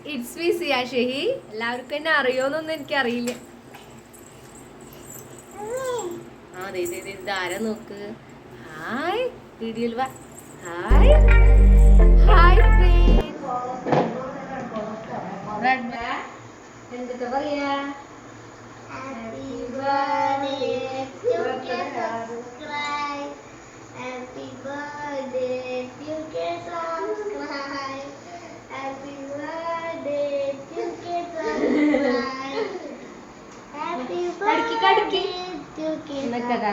It's me സിയ ഷെഹി. എല്ലാവർക്കും എന്നെ അറിയോന്നൊന്നും എനിക്കറിയില്ല. ഇതാരാ നോക്ക്. ഹായ് വീഡിയോയിൽ വാ. ഹായ് ഹായ് എന്തൊക്കെ പറയാ. Happy birthday to subscribe. Happy birthday to subscribe. Happy birthday to subscribe. Happy birthday to subscribe.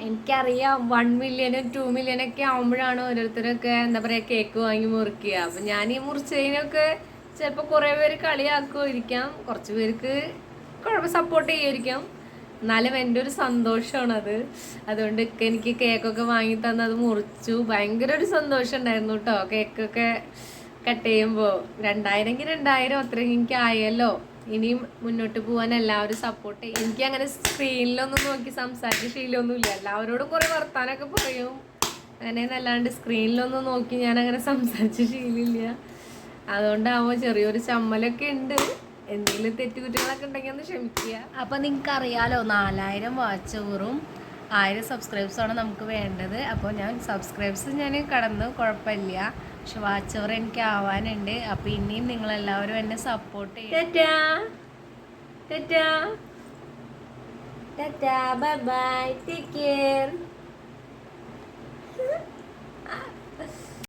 എനിക്കറിയാം 1 മില്യനും 2 മില്യനൊക്കെ ആവുമ്പോഴാണ് ഓരോരുത്തരൊക്കെ എന്താ പറയാ കേക്ക് വാങ്ങി മുറിക്കുക. അപ്പൊ ഞാൻ ഈ മുറിച്ചതിനൊക്കെ ചിലപ്പോൾ കുറേ പേര് കളിയാക്കുമായിരിക്കാം, കുറച്ച് പേർക്ക് കുഴപ്പം സപ്പോർട്ട് ചെയ്യുമായിരിക്കാം. എന്നാലും എൻ്റെ ഒരു സന്തോഷമാണത്. അതുകൊണ്ട് എനിക്ക് കേക്കൊക്കെ വാങ്ങി തന്ന് അത് മുറിച്ചു. ഭയങ്കര ഒരു സന്തോഷം ഉണ്ടായിരുന്നു കേട്ടോ. കേക്കൊക്കെ കട്ട് ചെയ്യുമ്പോൾ 2000 അത്രയും എനിക്ക് ആയല്ലോ. ഇനിയും മുന്നോട്ട് പോകാൻ എല്ലാവരും സപ്പോർട്ട് ചെയ്യും. എനിക്ക് അങ്ങനെ സ്ക്രീനിലൊന്നും നോക്കി സംസാരിച്ച ശീലമൊന്നുമില്ല. എല്ലാവരോടും കുറേ വർത്താനൊക്കെ പറയും, അങ്ങനെ അല്ലാണ്ട് സ്ക്രീനിലൊന്നും നോക്കി ഞാൻ അങ്ങനെ സംസാരിച്ച ശീലമില്ല. അതുകൊണ്ടാവുമ്പോൾ ചെറിയൊരു ചമ്മലൊക്കെ ഉണ്ട്. എന്തെങ്കിലും തെറ്റുകുറ്റങ്ങളൊക്കെ ഉണ്ടെങ്കിൽ ഒന്ന് ക്ഷമിക്കുക. അപ്പം നിങ്ങൾക്ക് അറിയാലോ, 4000 വാച്ച് ഓവറും 1000 സബ്സ്ക്രൈബ്സാണ് നമുക്ക് വേണ്ടത്. അപ്പോൾ ഞാൻ സബ്സ്ക്രൈബ്സ് കടന്നു, കുഴപ്പമില്ല. പക്ഷെ വാച്ച് ഓവർ എനിക്ക് ആവാനുണ്ട്. അപ്പോൾ ഇനിയും നിങ്ങളെല്ലാവരും എന്നെ സപ്പോർട്ട് ചെയ്യും. Tata bye bye, take care.